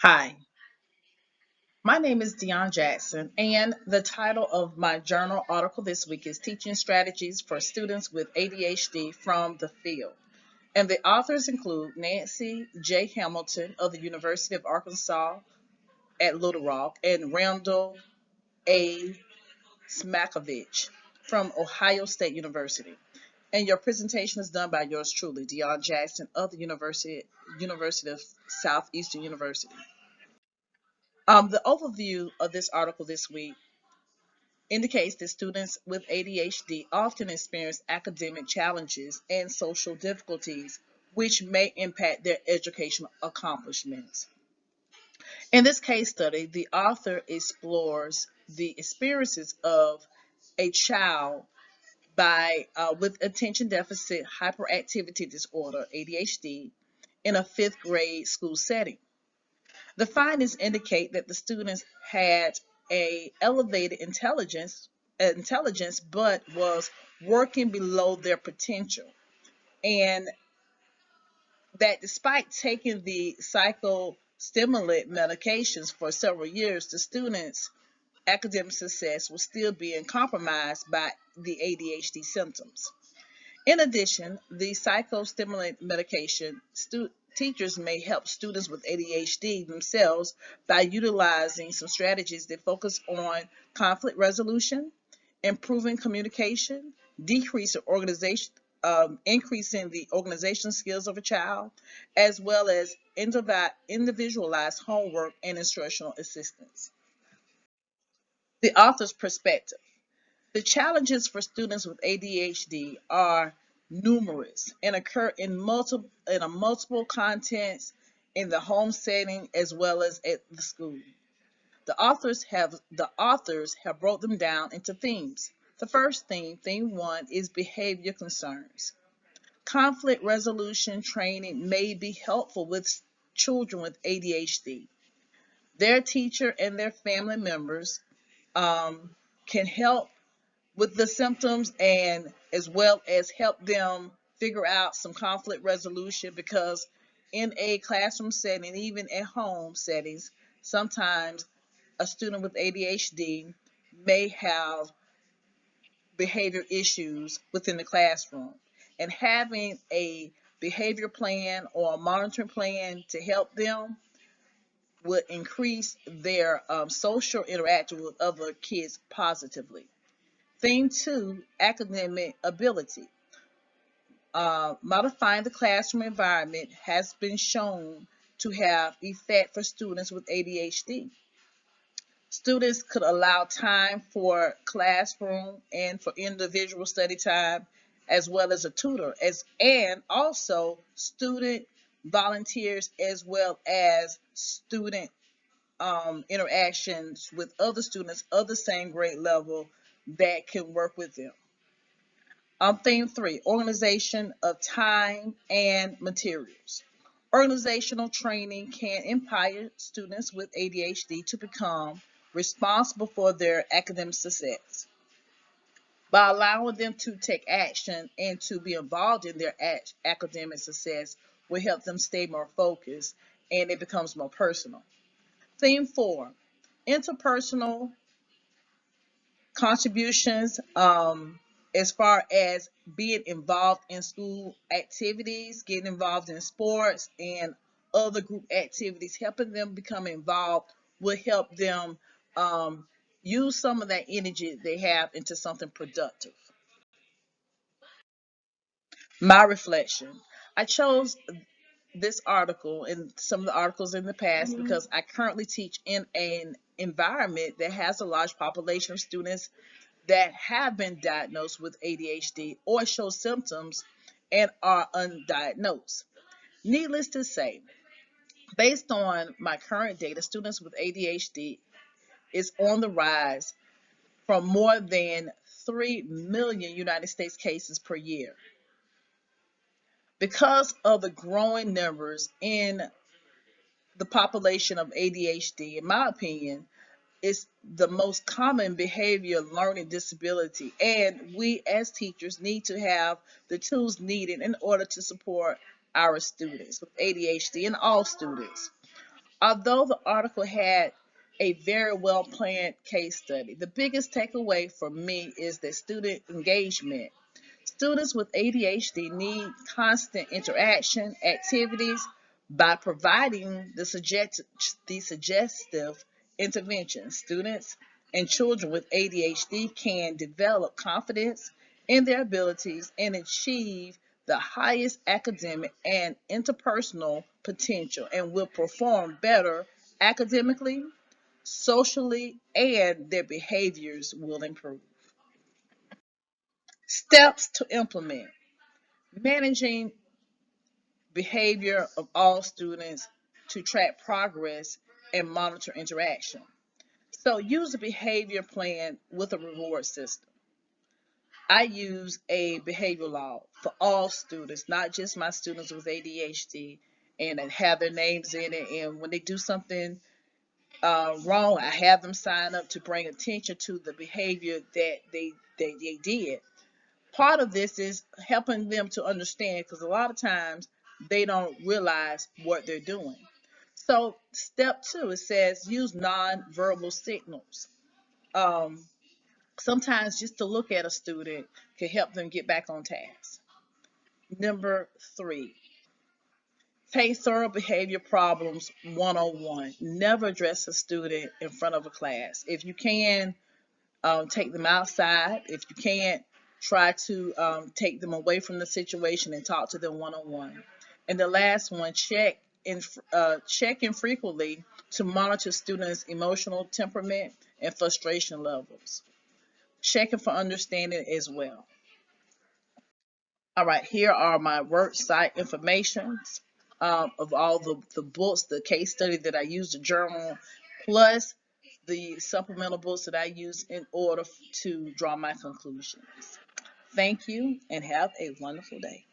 Hi, my name is Dion Jackson, and the title of my journal article this week is Teaching Strategies for Students with ADHD from the Field. And the authors include Nancy J. Hamilton of the University of Arkansas at Little Rock and Randall A. Smakovich from Ohio State University. And your presentation is done by yours truly, Dion Jackson of the University of Southeastern University. The overview of this article this week indicates that students with ADHD often experience academic challenges and social difficulties, which may impact their educational accomplishments. In this case study, the author explores the experiences of a child with attention deficit hyperactivity disorder (ADHD) in a fifth grade school setting. The findings indicate that the students had a elevated intelligence but was working below their potential, and that despite taking the psychostimulant medications for several years, the students' academic success was still being compromised by the ADHD symptoms. In addition, the psychostimulant medication teachers may help students with ADHD themselves by utilizing some strategies that focus on conflict resolution, improving communication, increasing the organization skills of a child, as well as individualized homework and instructional assistance. The author's perspective. The challenges for students with ADHD are numerous and occur in multiple contents in the home setting as well as at the school. The authors have broke them down into themes. The first theme 1, is behavior concerns. Conflict resolution training may be helpful with children with ADHD. Their teacher and their family members can help with the symptoms and as well as help them figure out some conflict resolution, because in a classroom setting, even at home settings, sometimes a student with ADHD may have behavior issues within the classroom, and having a behavior plan or a monitoring plan to help them would increase their social interaction with other kids positively. Theme 2, academic ability. Modifying the classroom environment has been shown to have effect for students with ADHD. Students could allow time for classroom and for individual study time, as well as a tutor, and also student volunteers, as well as student interactions with other students of the same grade level that can work with them. Theme 3, organization of time and materials. Organizational training can empower students with ADHD to become responsible for their academic success. By allowing them to take action and to be involved in their academic success will help them stay more focused and it becomes more personal. Theme 4, interpersonal contributions, as far as being involved in school activities, getting involved in sports and other group activities, helping them become involved will help them use some of that energy they have into something productive. My reflection. I chose this article and some of the articles in the past because I currently teach in an environment that has a large population of students that have been diagnosed with ADHD or show symptoms and are undiagnosed. Needless to say, based on my current data, students with ADHD is on the rise from more than 3 million United States cases per year. Because of the growing numbers in the population of ADHD, in my opinion, is the most common behavior learning disability, and we as teachers need to have the tools needed in order to support our students with ADHD and all students. Although the article had a very well planned case study, the biggest takeaway for me is that student engagement. Students with ADHD need constant interaction activities. By providing the suggestive intervention, students and children with ADHD can develop confidence in their abilities and achieve the highest academic and interpersonal potential, and will perform better academically, socially, and their behaviors will improve. Steps to implement: managing behavior of all students to track progress and monitor interaction. So use a behavior plan with a reward system. I use a behavior log for all students, not just my students with ADHD, and have their names in it. And when they do something wrong, I have them sign up to bring attention to the behavior that they did. Part of this is helping them to understand, because a lot of times they don't realize what they're doing. So step 2, it says use non-verbal signals. Um, Sometimes just to look at a student can help them get back on task. Number 3, take thorough behavior problems one-on-one. Never address a student in front of a class. If you can, take them outside. If you can't, try to take them away from the situation and talk to them one-on-one. And the last one, check in frequently to monitor students' emotional temperament and frustration levels. Checking for understanding as well. All right, here are my work site informations of all the books, the case study that I used, the journal, plus the supplemental books that I use in order to draw my conclusions. Thank you and have a wonderful day.